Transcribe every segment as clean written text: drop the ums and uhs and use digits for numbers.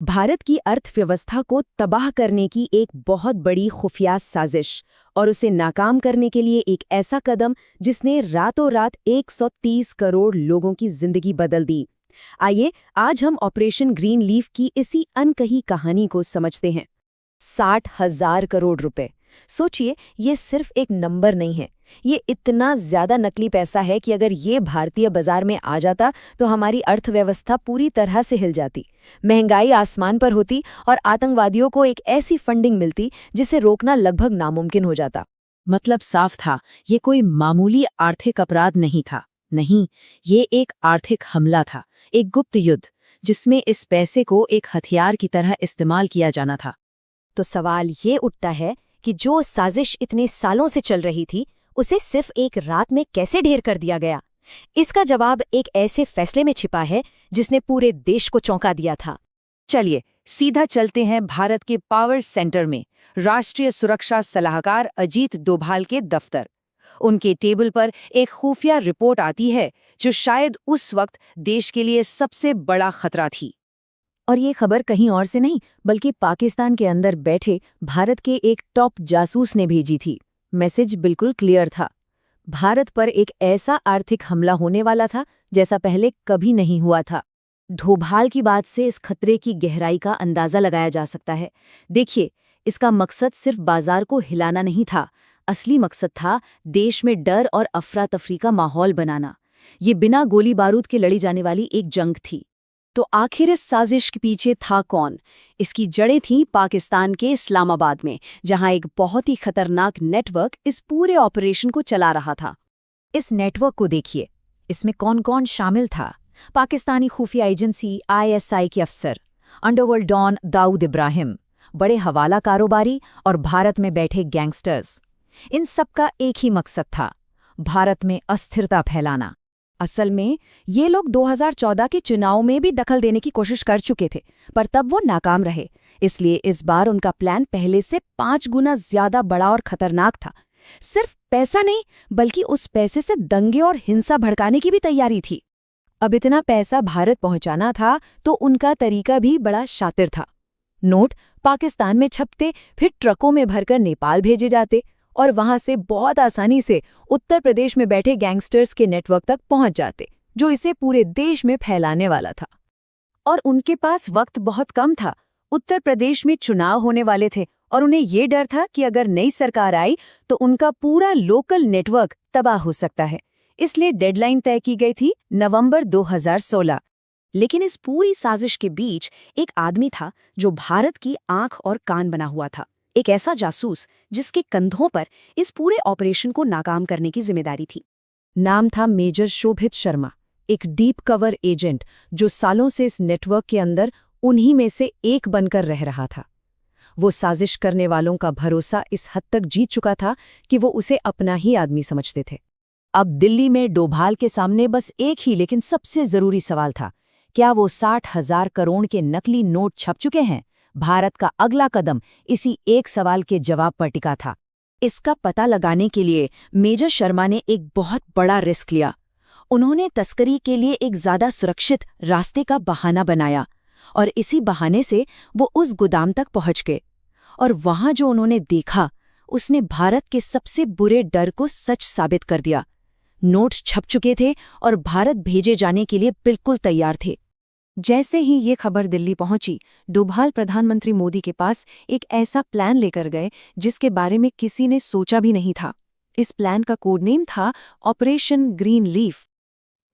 भारत की अर्थव्यवस्था को तबाह करने की एक बहुत बड़ी खुफिया साजिश और उसे नाकाम करने के लिए एक ऐसा कदम जिसने रातों रात 130 करोड़ लोगों की जिंदगी बदल दी। आइए आज हम ऑपरेशन ग्रीन लीफ की इसी अनकही कहानी को समझते हैं। 60,000 करोड़ रुपए। सोचिए, ये सिर्फ एक नंबर नहीं है, ये इतना ज्यादा नकली पैसा है कि अगर ये भारतीय बाजार में आ जाता तो हमारी अर्थव्यवस्था पूरी तरह से हिल जाती, महंगाई आसमान पर होती और आतंकवादियों को एक ऐसी फंडिंग मिलती जिसे रोकना लगभग नामुमकिन हो जाता। मतलब साफ था, ये कोई मामूली आर्थिक अपराध नहीं था। नहीं, ये एक आर्थिक हमला था, एक गुप्त युद्ध जिसमें इस पैसे को एक हथियार की तरह इस्तेमाल किया जाना था। तो सवाल ये उठता है कि जो साजिश इतने सालों से चल रही थी, उसे सिर्फ एक रात में कैसे ढेर कर दिया गया? इसका जवाब एक ऐसे फैसले में छिपा है जिसने पूरे देश को चौंका दिया था। चलिए सीधा चलते हैं भारत के पावर सेंटर में, राष्ट्रीय सुरक्षा सलाहकार अजीत डोभाल के दफ्तर। उनके टेबल पर एक खुफिया रिपोर्ट आती है जो शायद उस वक्त देश के लिए सबसे बड़ा खतरा थी। और ये खबर कहीं और से नहीं बल्कि पाकिस्तान के अंदर बैठे भारत के एक टॉप जासूस ने भेजी थी। मैसेज बिल्कुल क्लियर था। भारत पर एक ऐसा आर्थिक हमला होने वाला था जैसा पहले कभी नहीं हुआ था। डोभाल की बात से इस खतरे की गहराई का अंदाजा लगाया जा सकता है। देखिए, इसका मकसद सिर्फ बाजार को हिलाना नहीं था, असली मकसद था देश में डर और अफरा तफरी का माहौल बनाना। ये बिना गोली बारूद के लड़ी जाने वाली एक जंग थी। तो आखिर इस साजिश के पीछे था कौन? इसकी जड़ें थीं पाकिस्तान के इस्लामाबाद में, जहां एक बहुत ही खतरनाक नेटवर्क इस पूरे ऑपरेशन को चला रहा था। इस नेटवर्क को देखिए, इसमें कौन कौन शामिल था। पाकिस्तानी खुफिया एजेंसी ISI के अफसर, अंडरवर्ल्ड डॉन दाऊद इब्राहिम, बड़े हवाला कारोबारी और भारत में बैठे गैंगस्टर्स। इन सबका एक ही मकसद था, भारत में अस्थिरता फैलाना। असल में ये लोग 2014 के चुनाव में भी दखल देने की कोशिश कर चुके थे, पर तब वो नाकाम रहे। इसलिए इस बार उनका प्लान पहले से 5 गुना ज्यादा बड़ा और खतरनाक था। सिर्फ पैसा नहीं, बल्कि उस पैसे से दंगे और हिंसा भड़काने की भी तैयारी थी। अब इतना पैसा भारत पहुंचाना था तो उनका तरीका भी बड़ा शातिर था। नोट पाकिस्तान में छपते, फिर ट्रकों में भरकर नेपाल भेजे जाते और वहां से बहुत आसानी से उत्तर प्रदेश में बैठे गैंगस्टर्स के नेटवर्क तक पहुंच जाते, जो इसे पूरे देश में फैलाने वाला था। और उनके पास वक्त बहुत कम था। उत्तर प्रदेश में चुनाव होने वाले थे और उन्हें ये डर था कि अगर नई सरकार आई तो उनका पूरा लोकल नेटवर्क तबाह हो सकता है। इसलिए डेडलाइन तय की गई थी नवंबर 2016। लेकिन इस पूरी साजिश के बीच एक आदमी था जो भारत की आंख और कान बना हुआ था, एक ऐसा जासूस जिसके कंधों पर इस पूरे ऑपरेशन को नाकाम करने की जिम्मेदारी थी। नाम था मेजर शोभित शर्मा, एक डीप कवर एजेंट जो सालों से इस नेटवर्क के अंदर उन्हीं में से एक बनकर रह रहा था। वो साजिश करने वालों का भरोसा इस हद तक जीत चुका था कि वो उसे अपना ही आदमी समझते थे। अब दिल्ली में डोभाल के सामने बस एक ही लेकिन सबसे जरूरी सवाल था, क्या वो 60,000 करोड़ के नकली नोट छप चुके हैं? भारत का अगला कदम इसी एक सवाल के जवाब पर टिका था। इसका पता लगाने के लिए मेजर शर्मा ने एक बहुत बड़ा रिस्क लिया। उन्होंने तस्करी के लिए एक ज्यादा सुरक्षित रास्ते का बहाना बनाया और इसी बहाने से वो उस गोदाम तक पहुंच गए। और वहां जो उन्होंने देखा, उसने भारत के सबसे बुरे डर को सच साबित कर दिया। नोट छप चुके थे और भारत भेजे जाने के लिए बिल्कुल तैयार थे। जैसे ही ये खबर दिल्ली पहुंची, डोभाल प्रधानमंत्री मोदी के पास एक ऐसा प्लान लेकर गए जिसके बारे में किसी ने सोचा भी नहीं था। इस प्लान का कोड नेम था ऑपरेशन ग्रीन लीफ।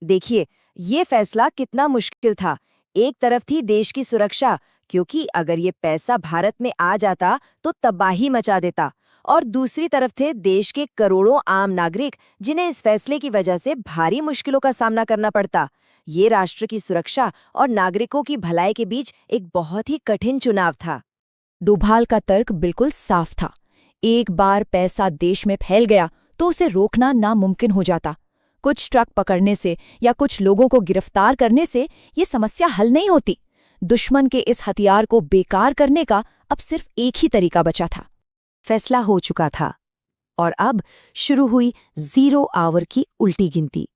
देखिए, ये फैसला कितना मुश्किल था। एक तरफ थी देश की सुरक्षा, क्योंकि अगर ये पैसा भारत में आ जाता तो तबाही मचा देता, और दूसरी तरफ थे देश के करोड़ों आम नागरिक जिन्हें इस फैसले की वजह से भारी मुश्किलों का सामना करना पड़ता। ये राष्ट्र की सुरक्षा और नागरिकों की भलाई के बीच एक बहुत ही कठिन चुनाव था। डोभाल का तर्क बिल्कुल साफ था। एक बार पैसा देश में फैल गया तो उसे रोकना नामुमकिन हो जाता। कुछ ट्रक पकड़ने से या कुछ लोगों को गिरफ्तार करने से ये समस्या हल नहीं होती। दुश्मन के इस हथियार को बेकार करने का अब सिर्फ एक ही तरीका बचा था। फैसला हो चुका था और अब शुरू हुई 0 आवर की उल्टी गिनती।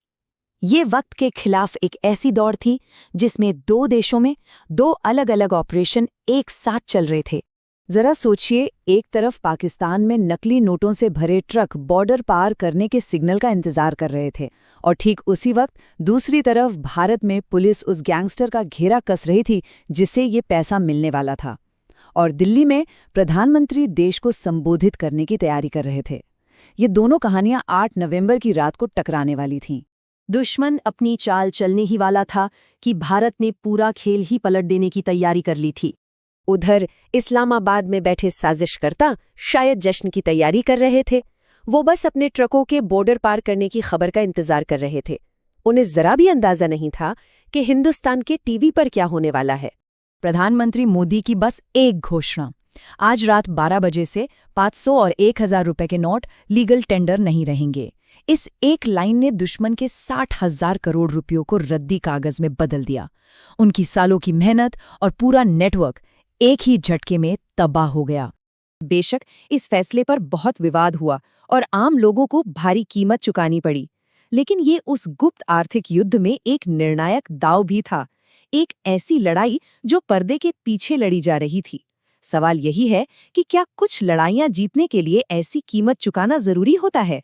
ये वक्त के खिलाफ एक ऐसी दौड़ थी जिसमें दो देशों में दो अलग-अलग ऑपरेशन एक साथ चल रहे थे। जरा सोचिए, एक तरफ पाकिस्तान में नकली नोटों से भरे ट्रक बॉर्डर पार करने के सिग्नल का इंतजार कर रहे थे, और ठीक उसी वक्त दूसरी तरफ भारत में पुलिस उस गैंगस्टर का घेरा कस रही थी जिससे ये पैसा मिलने वाला था। और दिल्ली में प्रधानमंत्री देश को संबोधित करने की तैयारी कर रहे थे। ये दोनों कहानियां 8 नवंबर की रात को टकराने वाली थीं। दुश्मन अपनी चाल चलने ही वाला था कि भारत ने पूरा खेल ही पलट देने की तैयारी कर ली थी। उधर इस्लामाबाद में बैठे साजिशकर्ता शायद जश्न की तैयारी कर रहे थे। वो बस अपने ट्रकों के बॉर्डर पार करने की खबर का इंतजार कर रहे थे। उन्हें जरा भी अंदाजा नहीं था कि हिंदुस्तान के टीवी पर क्या होने वाला है। प्रधानमंत्री मोदी की बस एक घोषणा, आज रात 12 बजे से 500 और 1000 रुपए के नोट लीगल टेंडर नहीं रहेंगे। इस एक लाइन ने दुश्मन के 60,000 करोड़ रुपयों को रद्दी कागज में बदल दिया। उनकी सालों की मेहनत और पूरा नेटवर्क एक ही झटके में तबाह हो गया। बेशक इस फैसले पर बहुत विवाद हुआ और आम लोगों को भारी कीमत चुकानी पड़ी, लेकिन ये उस गुप्त आर्थिक युद्ध में एक निर्णायक दांव भी था, एक ऐसी लड़ाई जो पर्दे के पीछे लड़ी जा रही थी। सवाल यही है कि क्या कुछ लड़ाइयां जीतने के लिए ऐसी कीमत चुकाना जरूरी होता है?